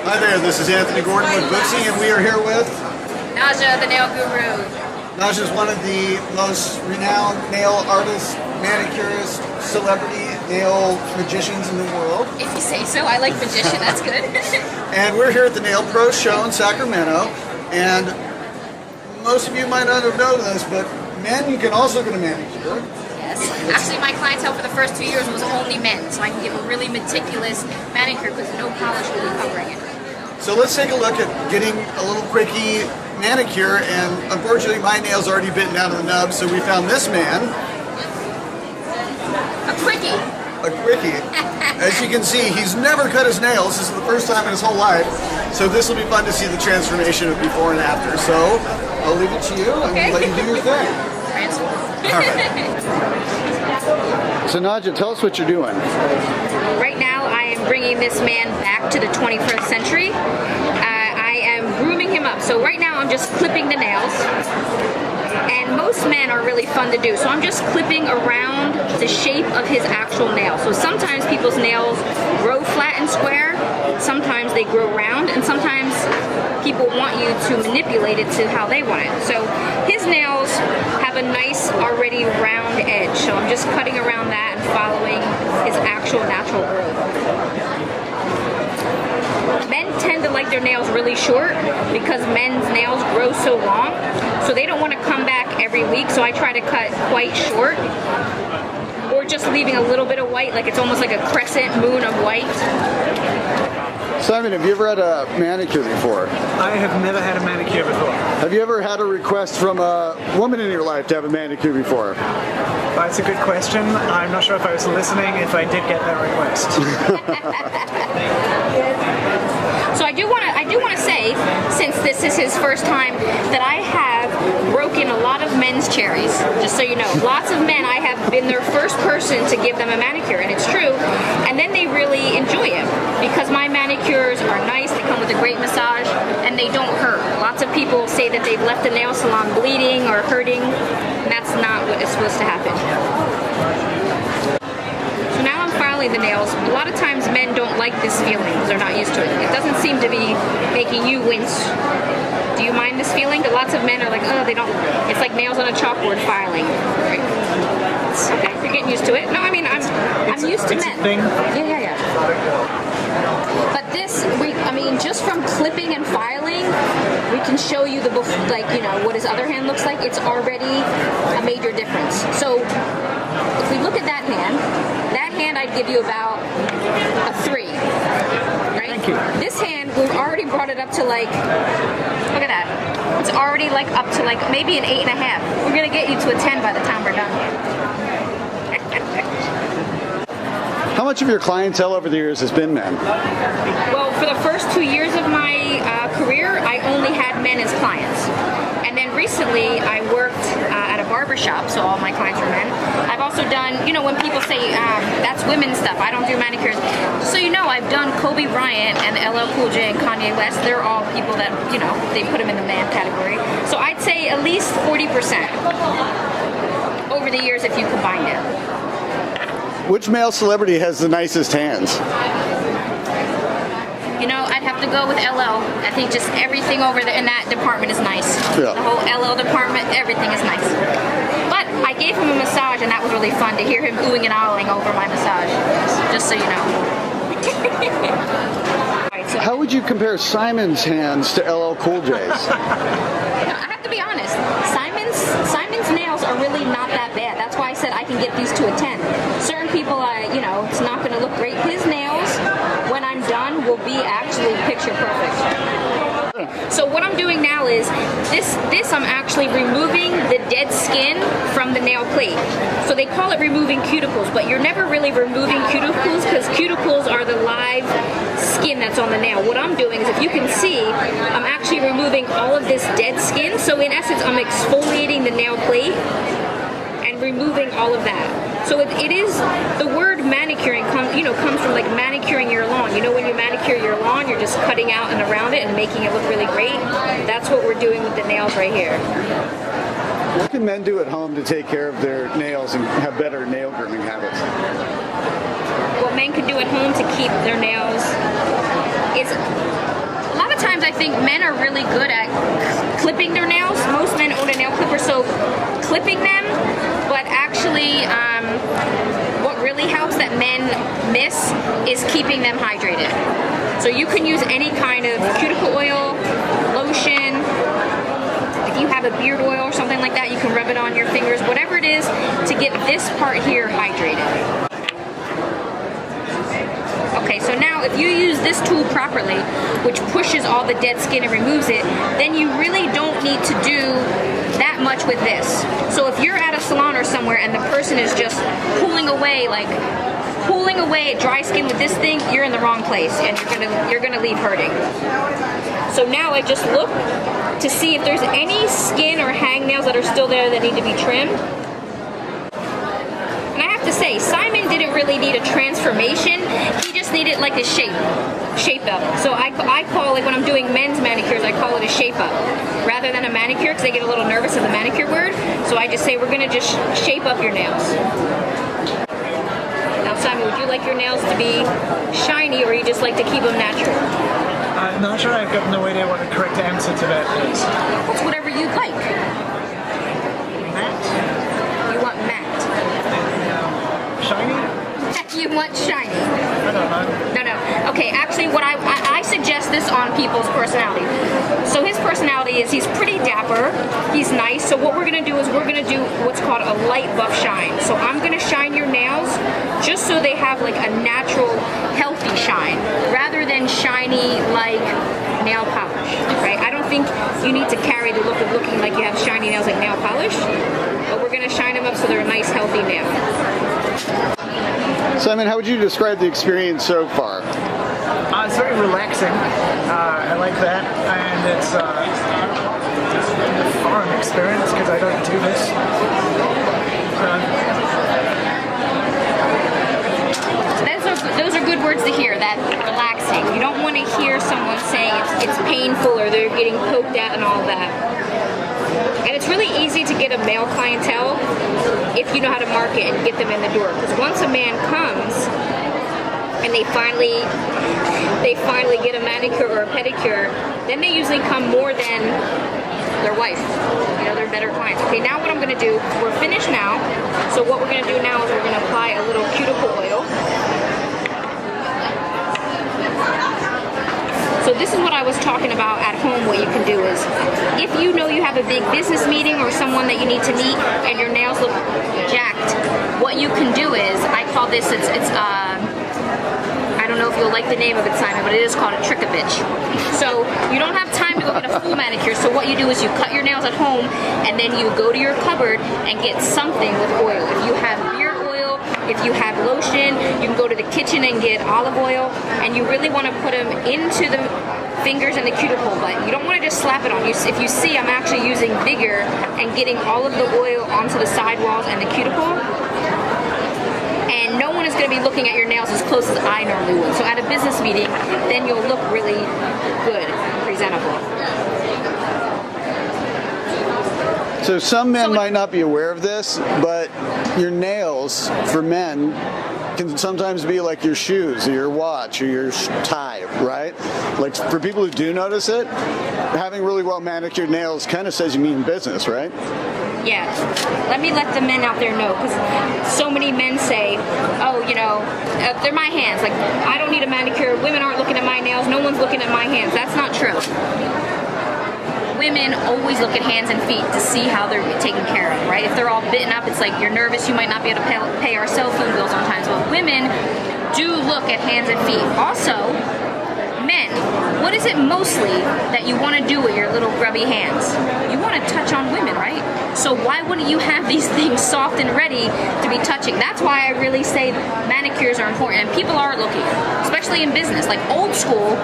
Hi there, this is Anthony Gordon with Bootsy, and we are here with Naja the Nail Guru. Naja is one of the most renowned nail artists, manicurists, celebrity nail magicians in the world. If you say so, I like magician, that's good. And we're here at the Nailpro show in Sacramento, and most of you might not have known this, but men, you can also get a manicure. Yes. Actually, my clientele for the first 2 years was only men, so I can give a really meticulous manicure because no polish will be covering it. So let's take a look at getting a little quickie manicure, and unfortunately my nail's already bitten out of the nub, so we found this man. A quickie. A quickie. As you can see, he's never cut his nails. This is the first time in his whole life, so this will be fun to see the transformation of before and after. So I'll leave it to you and let you do your thing. Transform. So Naja, tell us what you're doing. Right now, I am bringing this man back to the 21st century. I am grooming him up. So right now, I'm just clipping the nails. And most men are really fun to do. So I'm just clipping around the shape of his actual nail. So sometimes people's nails grow flat and square. Sometimes they grow round. And sometimes people want you to manipulate it to how they want it. So his nails have a nice already round edge. So I'm just cutting around that and following his actual natural growth. Men tend to like their nails really short because men's nails grow so long. So they don't want to come back every week. So I try to cut quite short. Or just leaving a little bit of white, like it's almost like a crescent moon of white. Simon, have you ever had a manicure before? I have never had a manicure before. Have you ever had a request from a woman in your life to have a manicure before? That's a good question. I'm not sure if I was listening if I did get that request. So I do want to say, since this is his first time, that I have broken a lot of men's cherries. Just so you know, lots of men, I have been their first person to give them a manicure, and it's true. And then they really enjoy it because my manicures are nice. They come with a great massage, and they don't hurt. Lots of people say that they've left the nail salon bleeding or hurting, and that's not what is supposed to happen. So now I'm filing the nails. A lot of times men don't like this feeling because they're not used to it. It doesn't seem to be making you wince. Do you mind this feeling? But lots of men are like, oh, they don't. It's like nails on a chalkboard filing. Right? Okay, you're getting used to it. No, I mean, I'm used to men. Yeah. But this, just from clipping and filing, we can show you what his other hand looks like. It's already a major difference. So if we look at that hand I'd give you about a 3. Right? Thank you. This hand, we've already brought it up to look at that. It's already up to maybe an 8.5. We're gonna get you to a 10 by the time we're done. How much of your clientele over the years has been men? Well, for the first 2 years of my career, I only had men as clients. And then recently, I worked at a barber shop, so all my clients were men. I've also done, when people say, that's women's stuff, I don't do manicures. Just so you know, I've done Kobe Bryant and LL Cool J and Kanye West. They're all people that, they put them in the man category. So I'd say at least 40% over the years if you combine it. Which male celebrity has the nicest hands? I'd have to go with LL. I think just everything over there in that department is nice. Yeah. The whole LL department, everything is nice. But I gave him a massage, and that was really fun to hear him oohing and ahhing over my massage. Just so you know. Right, so How would you compare Simon's hands to LL Cool J's? I have to be honest. Simon's nails are really not that bad. That's why I said I can get these to a 10. Certain people, it's not going to look great. His nails, when I'm done, will be actually picture perfect. So what I'm doing now is this I'm actually removing the dead skin from the nail plate. So they call it removing cuticles, but you're never really removing cuticles because cuticles are the live skin that's on the nail. What I'm doing is, if you can see, I'm actually removing all of this dead skin. So in essence, I'm exfoliating the nail plate and removing all of that. So it is, the word manicuring comes from manicuring your lawn. When you manicure your lawn, you're just cutting out and around it and making it look really great. That's what we're doing with the nails right here. What can men do at home to take care of their nails and have better nail grooming habits? What men can do at home to keep their nails is think men are really good at clipping their nails. Most men own a nail clipper, so clipping them, but actually what really helps that men miss is keeping them hydrated. So you can use any kind of cuticle oil, lotion. If you have a beard oil or something like that, you can rub it on your fingers, whatever it is, to get this part here hydrated. Okay, so now if you use this tool properly, which pushes all the dead skin and removes it, then you really don't need to do that much with this. So if you're at a salon or somewhere and the person is just pulling away at dry skin with this thing, you're in the wrong place and you're gonna leave hurting. So now I just look to see if there's any skin or hangnails that are still there that need to be trimmed. And I have to say, Simon didn't really need a transformation. He just needed like a shape up. So I call it, when I'm doing men's manicures, I call it a shape up rather than a manicure, because they get a little nervous of the manicure word. So I just say, we're gonna just shape up your nails. Now Simon, would you like your nails to be shiny, or you just like to keep them natural? I'm not sure I've got no idea what the correct answer to that is. It's whatever you'd like. Matte? You want matte. Shiny? You want shiny. I don't know. No. Okay, actually what I suggest this on people's personality. So his personality is he's pretty dapper, he's nice, so what we're gonna do is we're gonna do what's called a light buff shine. So I'm gonna shine your nails just so they have like a natural, healthy shine, rather than shiny like nail polish, right? I don't think you need to carry the look of looking like you have shiny nails like nail polish, but we're gonna shine them up so they're a nice, healthy nail. Simon, how would you describe the experience so far? It's very relaxing. I like that, and it's a foreign experience because I don't do this. Those are good words to hear, that relaxing. You don't want to hear someone saying it's painful or they're getting poked at and all that. And it's really easy to get a male clientele if you know how to market and get them in the door. Because once a man comes and they finally get a manicure or a pedicure, then they usually come more than their wife. You know, they're better clients. Okay, now what I'm going to do, we're finished now. So what we're going to do now is we're going to apply a little cuticle oil. So this is what I was talking about at home. What you can do is, if you know you have a big business meeting or someone that you need to meet and your nails look jacked, what you can do is, I call this, I don't know if you'll like the name of it, Simon, but it is called a trick-a-bitch. So you don't have time to go get a full manicure, so what you do is you cut your nails at home and then you go to your cupboard and get something with oil. If you have beard oil, if you have lotion, you can go to the kitchen and get olive oil, and you really want to put them into the fingers and the cuticle, but you don't want to just slap it on. If you see, I'm actually using vigor and getting all of the oil onto the sidewalls and the cuticle. And no one is going to be looking at your nails as close as I normally would. So at a business meeting, then you'll look really good, presentable. So some men might not be aware of this, but your nails, for men, can sometimes be like your shoes or your watch or your tie, right? Like for people who do notice it, having really well manicured nails kind of says you mean business, right? Yeah. Let me let the men out there know, because so many men say, oh, you know, they're my hands. Like, I don't need a manicure. Women aren't looking at my nails. No one's looking at my hands. That's not true. Women always look at hands and feet to see how they're taken care of, right? If they're all bitten up, it's like you're nervous, you might not be able to pay our cell phone bills on time. But women do look at hands and feet. Also, men, what is it mostly that you want to do with your little grubby hands? You want to touch on women, right? So why wouldn't you have these things soft and ready to be touching? That's why I really say manicures are important, and people are looking, especially in business. Like old school,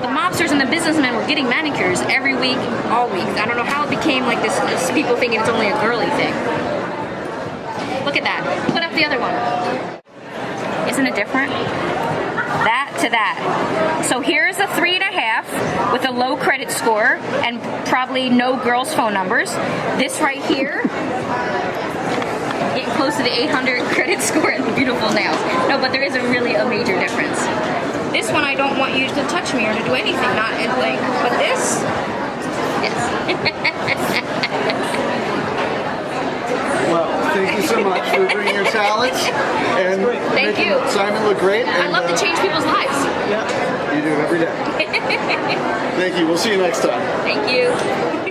the mobsters and the businessmen were getting manicures every week, all week. I don't know how it became like this, people thinking it's only a girly thing. Look at that. Put up the other one. Isn't it different? That to that. So here's a 3.5 with a low credit score and probably no girls' phone numbers. This right here, getting close to the 800 credit score and beautiful nails. No, but there is a really a major difference. This one I don't want you to touch me or to do anything. Not like, but this, yes. Well, thank you so much for bringing your talents and Thank making you. Simon look great. I And, love to change people's lives. Yeah, you do it every day. Thank you. We'll see you next time. Thank you.